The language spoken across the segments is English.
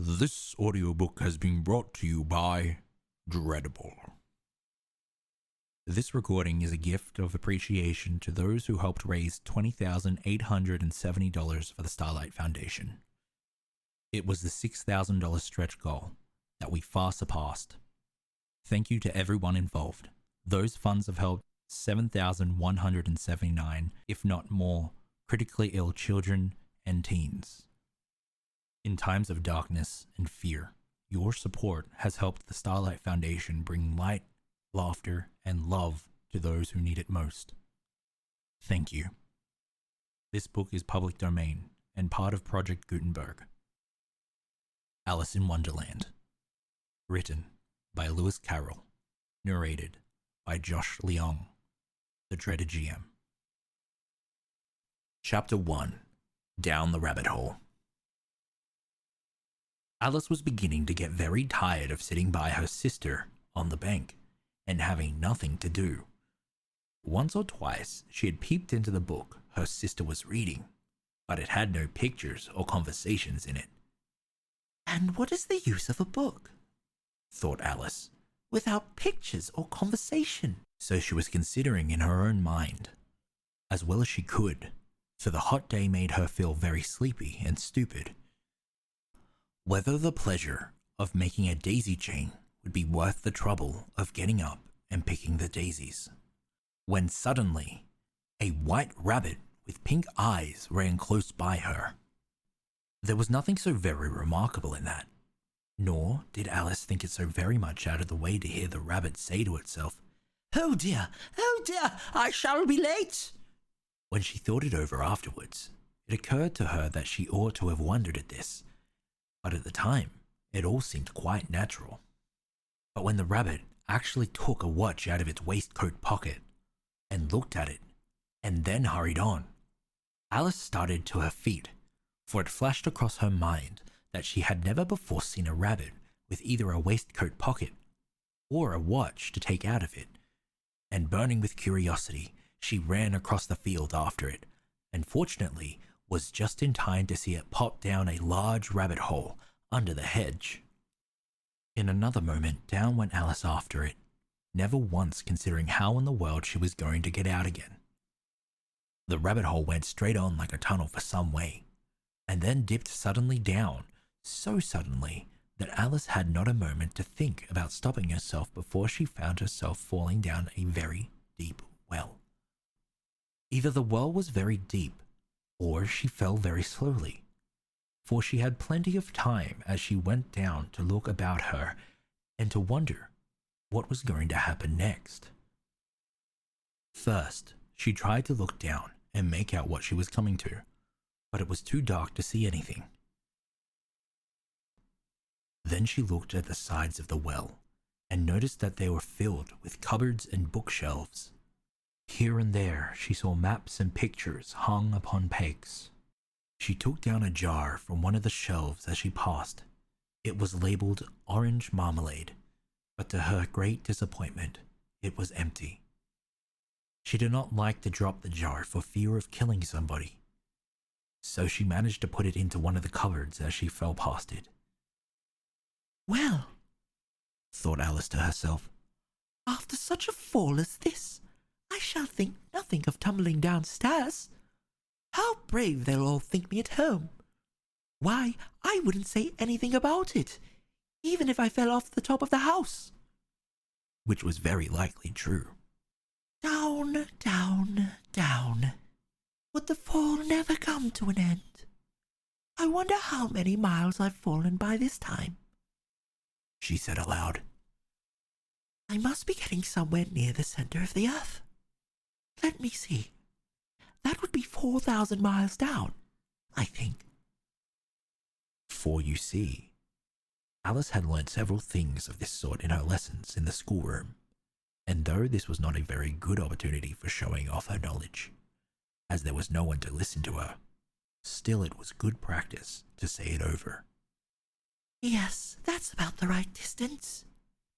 This audiobook has been brought to you by Dreadable. This recording is a gift of appreciation to those who helped raise $20,870 for the Starlight Foundation. It was the $6,000 stretch goal that we far surpassed. Thank you to everyone involved. Those funds have helped 7,179, if not more, critically ill children and teens. In times of darkness and fear, your support has helped the Starlight Foundation bring light, laughter, and love to those who need it most. Thank you. This book is public domain and part of Project Gutenberg. Alice in Wonderland. Written by Lewis Carroll. Narrated by Josh Leong, the dreaded GM. Chapter 1. Down the Rabbit Hole. Alice was beginning to get very tired of sitting by her sister on the bank and having nothing to do. Once or twice she had peeped into the book her sister was reading, but it had no pictures or conversations in it. And what is the use of a book, thought Alice, without pictures or conversation? So she was considering in her own mind, as well as she could, for the hot day made her feel very sleepy and stupid, whether the pleasure of making a daisy chain would be worth the trouble of getting up and picking the daisies. When suddenly, a white rabbit with pink eyes ran close by her. There was nothing so very remarkable in that, nor did Alice think it so very much out of the way to hear the rabbit say to itself, Oh dear, I shall be late." When she thought it over afterwards, it occurred to her that she ought to have wondered at this, but at the time, it all seemed quite natural. But when the rabbit actually took a watch out of its waistcoat pocket and looked at it, and then hurried on, Alice started to her feet, for it flashed across her mind that she had never before seen a rabbit with either a waistcoat pocket or a watch to take out of it, and burning with curiosity, she ran across the field after it, and fortunately was just in time to see it pop down a large rabbit hole under the hedge. In another moment, down went Alice after it, never once considering how in the world she was going to get out again. The rabbit hole went straight on like a tunnel for some way, and then dipped suddenly down, so suddenly that Alice had not a moment to think about stopping herself before she found herself falling down a very deep well. Either the well was very deep, or she fell very slowly, for she had plenty of time as she went down to look about her and to wonder what was going to happen next. First, she tried to look down and make out what she was coming to, but it was too dark to see anything. Then she looked at the sides of the well and noticed that they were filled with cupboards and bookshelves. Here and there she saw maps and pictures hung upon pegs. She took down a jar from one of the shelves as she passed. It was labeled orange marmalade, but to her great disappointment, it was empty. She did not like to drop the jar for fear of killing somebody, so she managed to put it into one of the cupboards as she fell past it. Well, thought Alice to herself, after such a fall as this, I shall think nothing of tumbling downstairs. How brave they'll all think me at home. Why, I wouldn't say anything about it, even if I fell off the top of the house. Which was very likely true. Down, down, down. Would the fall never come to an end? I wonder how many miles I've fallen by this time, she said aloud. I must be getting somewhere near the center of the earth. Let me see. That would be 4,000 miles down, I think. For you see, Alice had learnt several things of this sort in her lessons in the schoolroom, and though this was not a very good opportunity for showing off her knowledge, as there was no one to listen to her, still it was good practice to say it over. Yes, that's about the right distance,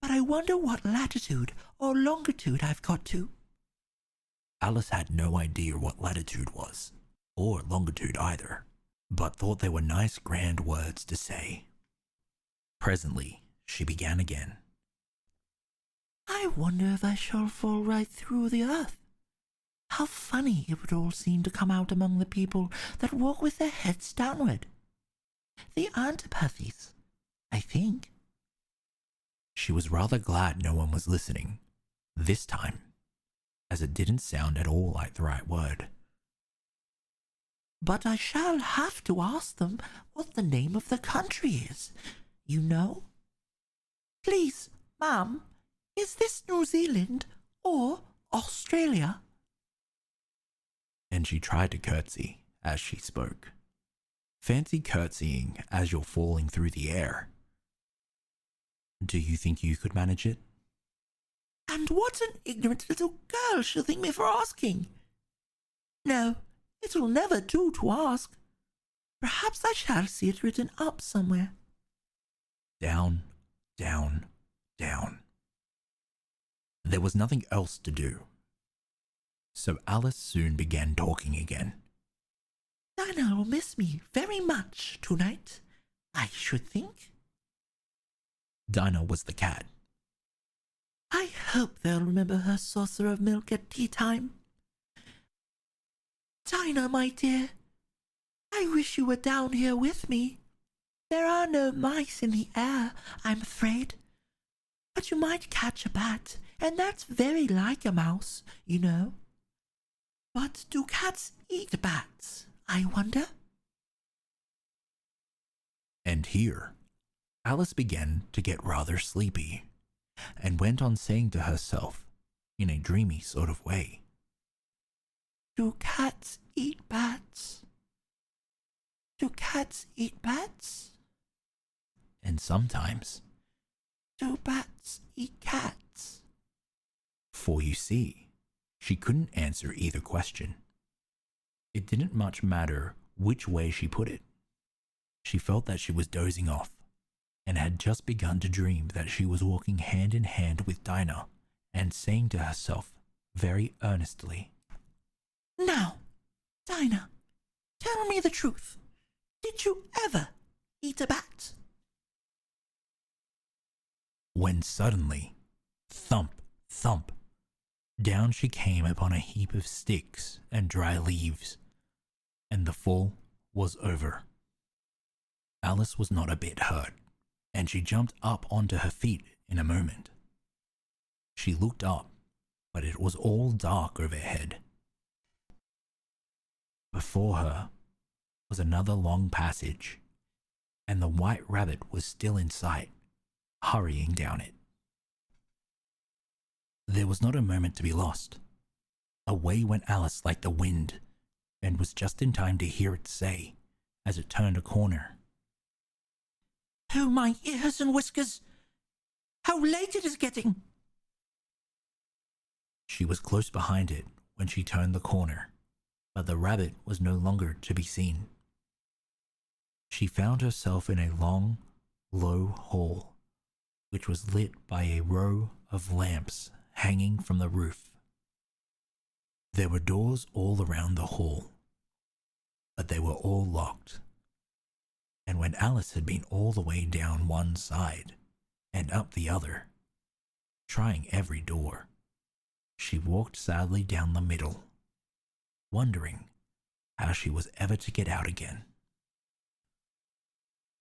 but I wonder what latitude or longitude I've got to. Alice had no idea what latitude was, or longitude either, but thought they were nice grand words to say. Presently, she began again. I wonder if I shall fall right through the earth. How funny it would all seem to come out among the people that walk with their heads downward. The antipathies, I think. She was rather glad no one was listening, this time, as it didn't sound at all like the right word. But I shall have to ask them what the name of the country is, you know? Please, ma'am, is this New Zealand or Australia? And she tried to curtsy as she spoke. Fancy curtsying as you're falling through the air. Do you think you could manage it? And what an ignorant little girl she'll think me for asking. No, it'll never do to ask. Perhaps I shall see it written up somewhere. Down, down, down. There was nothing else to do. So Alice soon began talking again. Dinah will miss me very much tonight, I should think. Dinah was the cat. I hope they'll remember her saucer of milk at tea time. Dinah, my dear, I wish you were down here with me. There are no mice in the air, I'm afraid. But you might catch a bat, and that's very like a mouse, you know. But do cats eat bats, I wonder? And here, Alice began to get rather sleepy, and went on saying to herself, in a dreamy sort of way, Do cats eat bats? Do cats eat bats? And sometimes, Do bats eat cats? for you see, she couldn't answer either question. It didn't much matter which way she put it. She felt that she was dozing off, and had just begun to dream that she was walking hand in hand with Dinah, and saying to herself very earnestly, Now, Dinah, tell me the truth. Did you ever eat a bat? when suddenly, thump, thump, down she came upon a heap of sticks and dry leaves, and the fall was over. Alice was not a bit hurt, and she jumped up onto her feet in a moment. She looked up, but it was all dark overhead. Before her was another long passage, and the white rabbit was still in sight, hurrying down it. There was not a moment to be lost. Away went Alice like the wind, and was just in time to hear it say, as it turned a corner, Oh, my ears and whiskers! How late it is getting! She was close behind it when she turned the corner, but the rabbit was no longer to be seen. She found herself in a long, low hall, which was lit by a row of lamps hanging from the roof. There were doors all around the hall, but they were all locked. And when Alice had been all the way down one side and up the other, trying every door, she walked sadly down the middle, wondering how she was ever to get out again.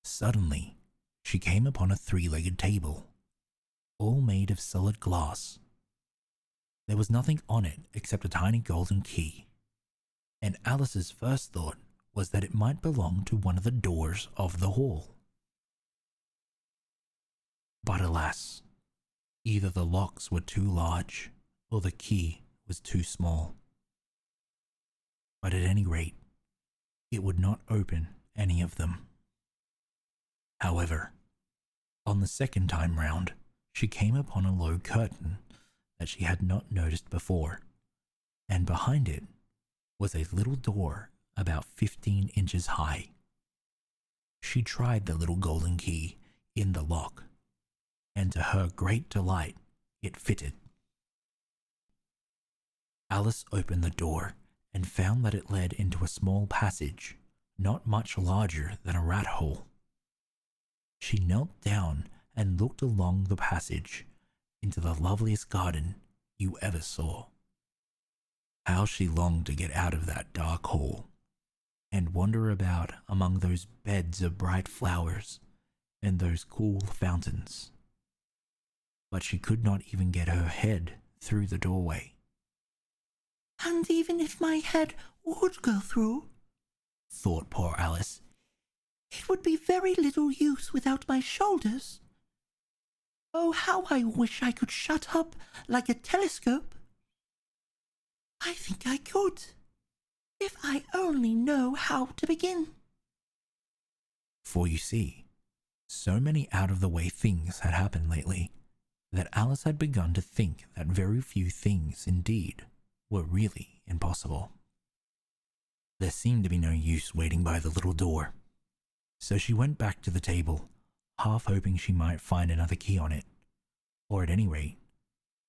Suddenly, she came upon a three-legged table, all made of solid glass. There was nothing on it except a tiny golden key, and Alice's first thought was that it might belong to one of the doors of the hall. But alas, either the locks were too large or the key was too small. But at any rate, it would not open any of them. However, on the second time round, she came upon a low curtain that she had not noticed before, and behind it was a little door about 15 inches high. She tried the little golden key in the lock, and to her great delight, it fitted. Alice opened the door and found that it led into a small passage, not much larger than a rat hole. she knelt down and looked along the passage into the loveliest garden you ever saw. How she longed to get out of that dark hall and wander about among those beds of bright flowers and those cool fountains. But she could not even get her head through the doorway. And even if my head would go through, thought poor Alice, it would be very little use without my shoulders. Oh, how I wish I could shut up like a telescope. I think I could, if I only know how to begin. For you see, so many out-of-the-way things had happened lately that Alice had begun to think that very few things indeed were really impossible. There seemed to be no use waiting by the little door, so she went back to the table, half hoping she might find another key on it, or at any rate,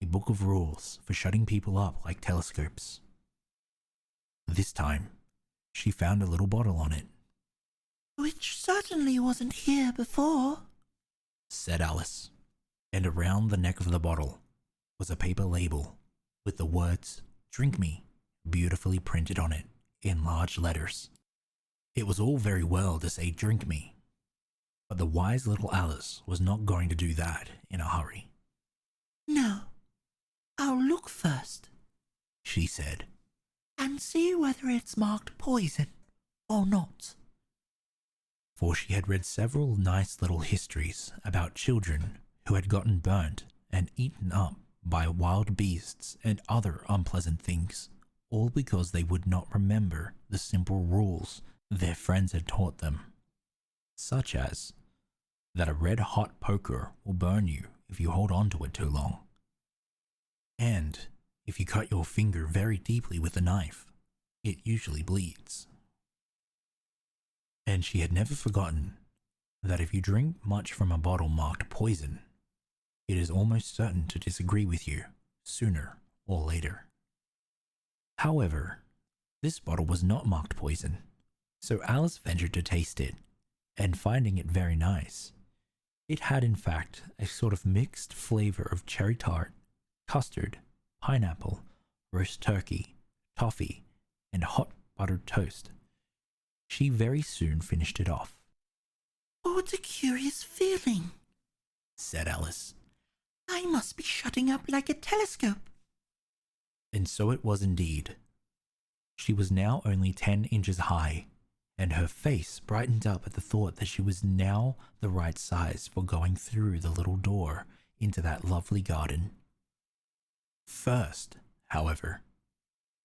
a book of rules for shutting people up like telescopes. This time, she found a little bottle on it. Which certainly wasn't here before, said Alice, and around the neck of the bottle was a paper label with the words, "Drink me," beautifully printed on it in large letters. It was all very well to say "drink me," but the wise little Alice was not going to do that in a hurry. No, I'll look first, she said, and see whether it's marked poison or not. For she had read several nice little histories about children who had gotten burnt and eaten up by wild beasts and other unpleasant things, all because they would not remember the simple rules their friends had taught them, such as that a red-hot poker will burn you if you hold on to it too long, and if you cut your finger very deeply with a knife, it usually bleeds. And she had never forgotten that if you drink much from a bottle marked poison, it is almost certain to disagree with you sooner or later. However, this bottle was not marked poison, so Alice ventured to taste it, and finding it very nice, it had in fact a sort of mixed flavor of cherry tart, custard, pineapple, roast turkey, toffee, and hot buttered toast. She very soon finished it off. What a curious feeling, said Alice. I must be shutting up like a telescope. And so it was indeed. She was now only 10 inches high, and her face brightened up at the thought that she was now the right size for going through the little door into that lovely garden. First, however,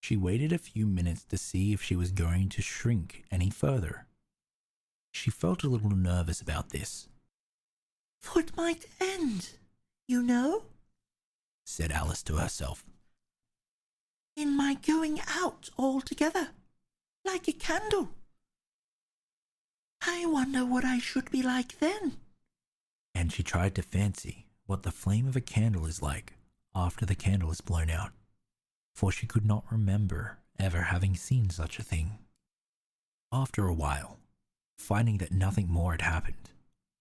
she waited a few minutes to see if she was going to shrink any further. She felt a little nervous about this. For it might end, you know, said Alice to herself, in my going out altogether, like a candle. I wonder what I should be like then. And she tried to fancy what the flame of a candle is like after the candle is blown out, for she could not remember ever having seen such a thing. After a while, finding that nothing more had happened,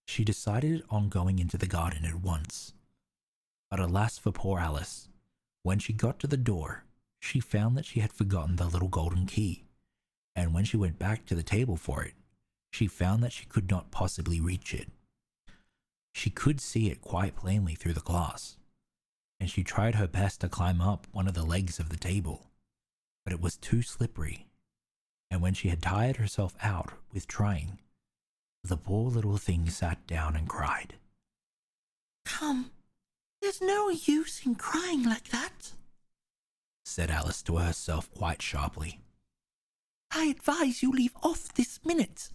she decided on going into the garden at once. But alas for poor Alice, when she got to the door, she found that she had forgotten the little golden key, and when she went back to the table for it, she found that she could not possibly reach it. She could see it quite plainly through the glass, and she tried her best to climb up one of the legs of the table, but it was too slippery, and when she had tired herself out with trying, the poor little thing sat down and cried. Come, there's no use in crying like that, said Alice to herself quite sharply. I advise you leave off this minute.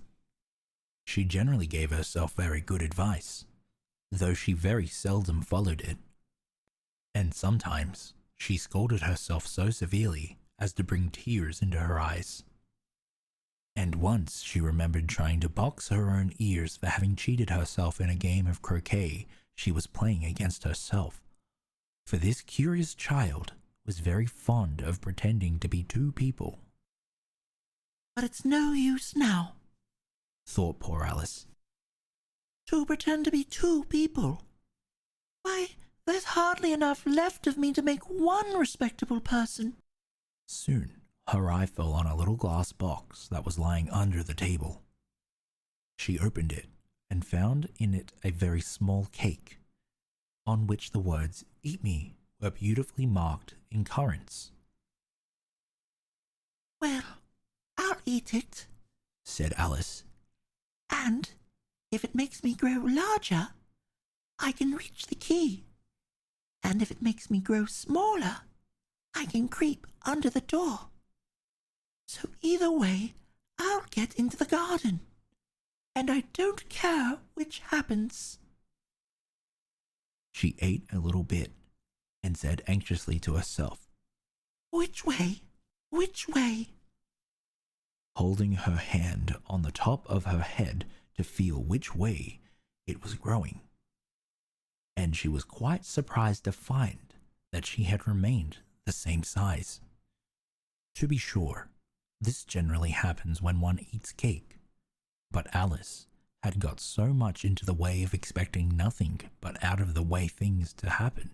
She generally gave herself very good advice, though she very seldom followed it. And sometimes she scolded herself so severely as to bring tears into her eyes. And once she remembered trying to box her own ears for having cheated herself in a game of croquet she was playing against herself, for this curious child was very fond of pretending to be two people. But it's no use now, thought poor Alice. to pretend to be two people. Why, there's hardly enough left of me to make one respectable person. Soon, her eye fell on a little glass box that was lying under the table. She opened it and found in it a very small cake, on which the words "Eat me" were beautifully marked in currants. Well, I'll eat it, said Alice. and if it makes me grow larger, I can reach the key. And if it makes me grow smaller, I can creep under the door. So either way, I'll get into the garden. And I don't care which happens. She ate a little bit and said anxiously to herself, Which way? Which way? holding her hand on the top of her head to feel which way it was growing. And she was quite surprised to find that she had remained the same size. To be sure, this generally happens when one eats cake, but Alice had got so much into the way of expecting nothing but out of the way things to happen,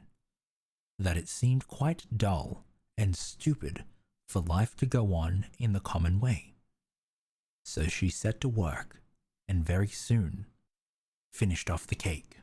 that it seemed quite dull and stupid for life to go on in the common way. So she set to work and very soon finished off the cake.